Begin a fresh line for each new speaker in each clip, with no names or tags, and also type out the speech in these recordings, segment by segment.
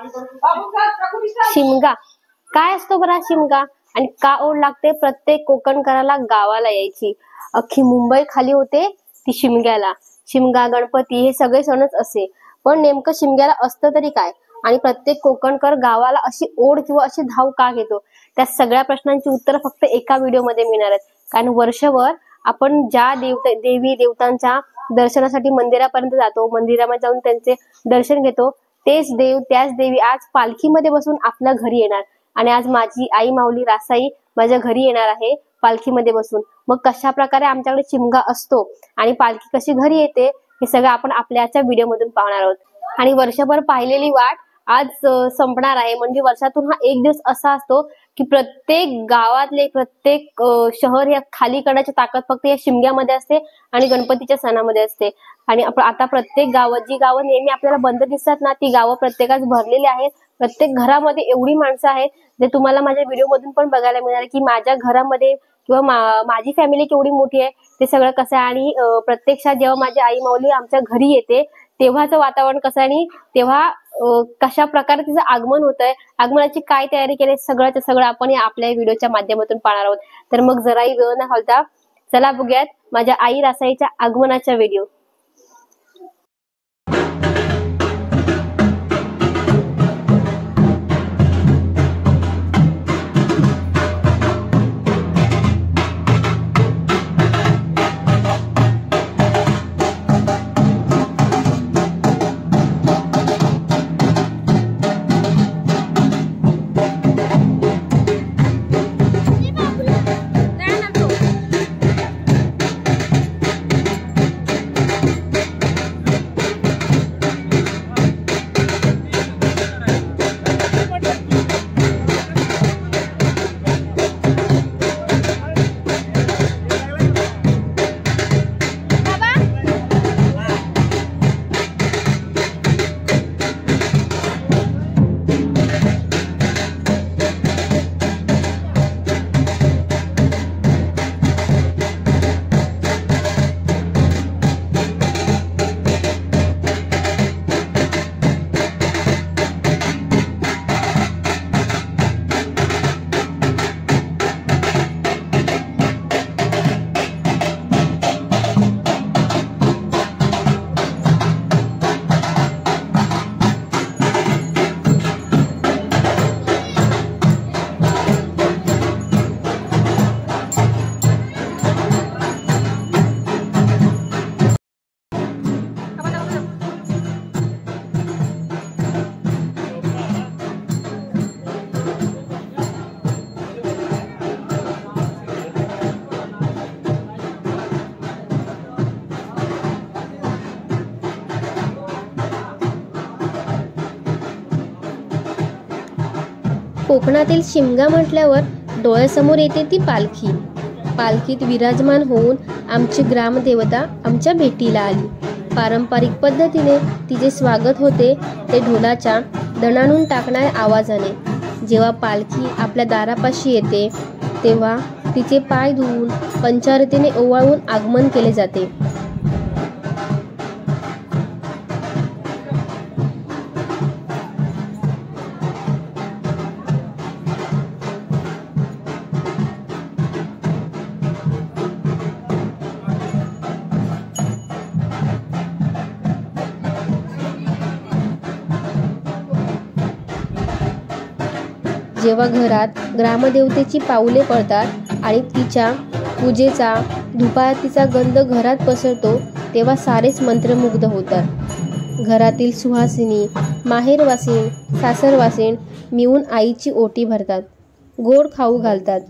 शिमगा काय असतो बरा शिमगा आणि का ओढ लागते प्रत्येक कोकणकराला गावाला यायची। अख्खी मुंबई खाली होते ती शिमग्याला। शिमगा गणपती हे सगळे सणच असे, पण नेमकं शिमग्याला असतं तरी काय आणि प्रत्येक कोकणकर गावाला अशी ओढ किंवा अशी धाव का घेतो, त्या सगळ्या प्रश्नांची उत्तर फक्त एका व्हिडिओमध्ये मिळणार आहेत। कारण वर्षभर आपण ज्या देवी देवतांच्या दर्शनासाठी मंदिरापर्यंत जातो, मंदिरामध्ये जाऊन त्यांचे दर्शन घेतो, तेच देव त्याच देवी आज पालखीमध्ये बसून आपल्या घरी येणार। आणि आज माझी आई माऊली रासाई माझ्या घरी येणार आहे पालखीमध्ये बसून। मग कशा प्रकारे आमच्याकडे शिमगा असतो आणि पालखी कशी घरी येते हे सगळं आपण आपल्याच्या व्हिडिओ मधून पाहणार आहोत। आणि वर्षभर पाहिलेली वाट आज संपणार आहे। म्हणजे वर्षातून हा एक दिवस असा असतो की प्रत्येक गावातले प्रत्येक शहर या खाली करण्याची ताकद फक्त या शिमग्यामध्ये असते आणि गणपतीच्या सणामध्ये असते। आणि आता प्रत्येक जी गावं नेहमी आपल्याला बंद दिसतात ना, ती गावं प्रत्येकाच भरलेली आहेत। प्रत्येक घरामध्ये एवढी माणसं आहेत जे तुम्हाला माझ्या व्हिडिओ मधून पण बघायला मिळणार की माझ्या घरामध्ये किंवा माझी फॅमिली केवढी मोठी आहे ते सगळं कसं आहे। आणि प्रत्यक्षात जेव्हा माझी आई माऊली आमच्या घरी येते तेव्हाचं वातावरण कसं आहे आणि तेव्हा कशा प्रकारे तिचं आगमन होतंय, आगमनाची काय तयारी केली, सगळं सगळं आपण आपल्या व्हिडिओच्या माध्यमातून पाहणार आहोत। तर मग जराही वेळ न घालता चला बघूयात माझ्या आई रासाईच्या आगमनाचा व्हिडिओ। कोकणातील शिमगा म्हटल्यावर डोळ्यासमोर येते ती पालखी। पालखीत विराजमान होऊन आमची ग्रामदेवता आमच्या भेटीला आली। पारंपरिक पद्धतीने तिचे स्वागत होते ते ढोलाच्या दणाणून टाकणाऱ्या आवाजाने। जेव्हा पालखी आपल्या दारापाशी येते तेव्हा तिचे पाय धुवून पंचारतीने ओवाळून आगमन केले जाते। जेव्हा घरात ग्रामदेवतेची पाऊले पडतात आणि तिच्या पूजेचा धुपारतीचा गंध घरात पसरतो तेव्हा सारेच मंत्रमुग्ध होतात। घरातील सुहासिनी, माहेरवासीण, सासरवासीण मिळून आईची ओटी भरतात, गोड खाऊ घालतात।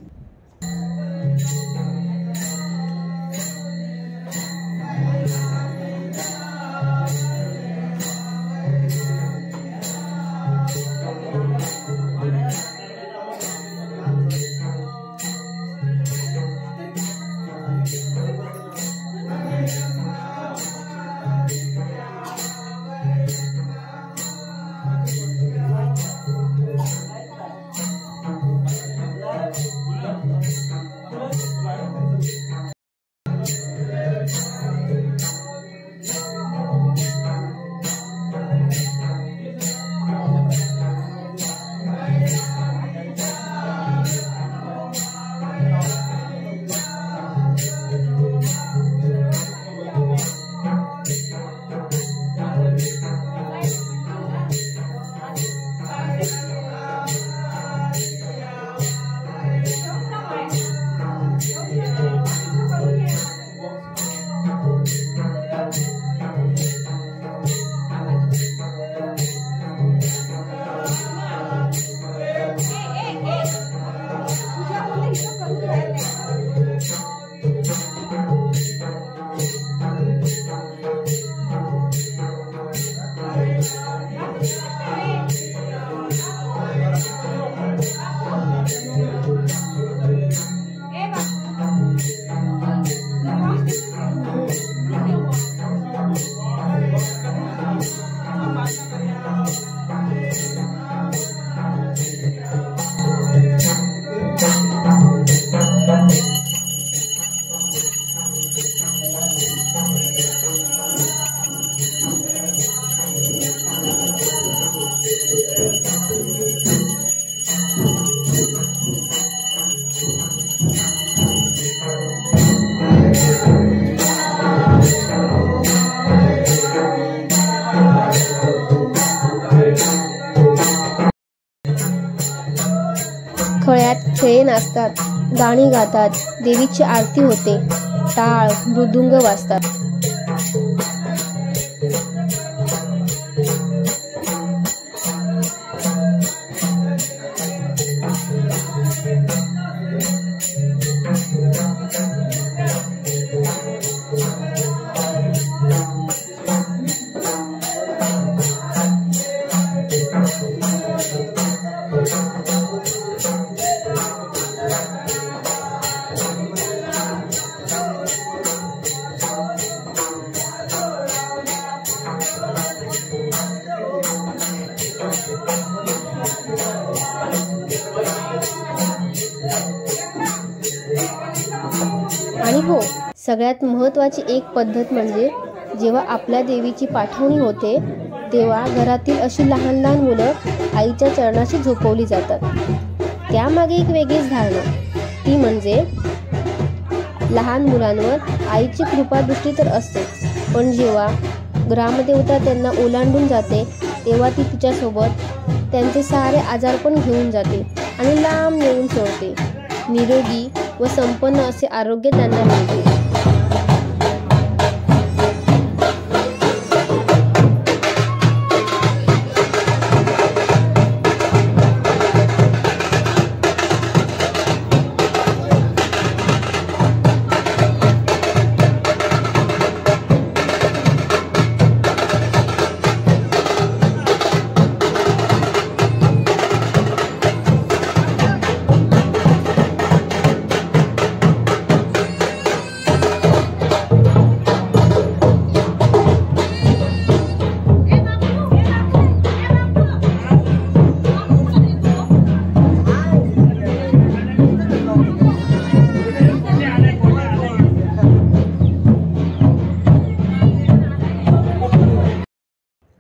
त्यात खेळे नाचतात, गाणी गातात, देवीची आरती होते, टाळ मृदुंग वाजतात. आणि हो, सगळ्यात महत्त्वाची एक पद्धत म्हणजे जेव्हा आपल्या देवीची पाठवणी होते तेव्हा घरातील अशी लहान लहान मुलं आईच्या चरणाशी झोपवली जातात. त्यामागे एक वेगळीच धारणा, ती म्हणजे लहान मुलांवर आईची कृपादृष्टी तर असते, पण जेव्हा ग्रामदेवता त्यांना ओलांडून जाते तेव्हा ती तिच्यासोबत त्यांचे सारे आजार पण घेऊन जाते आणि लांब नेऊन सोडते. निरोगी व संपन्न असे आरोग्य त्यांना मिळते.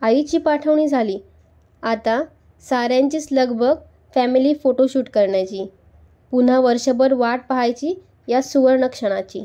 आईची पाठवणी झाली. आता साऱ्यांचीच लगबग फॅमिली फोटोशूट करण्याची, पुन्हा वर्षभर वाट पाहायची या सुवर्ण क्षणाची.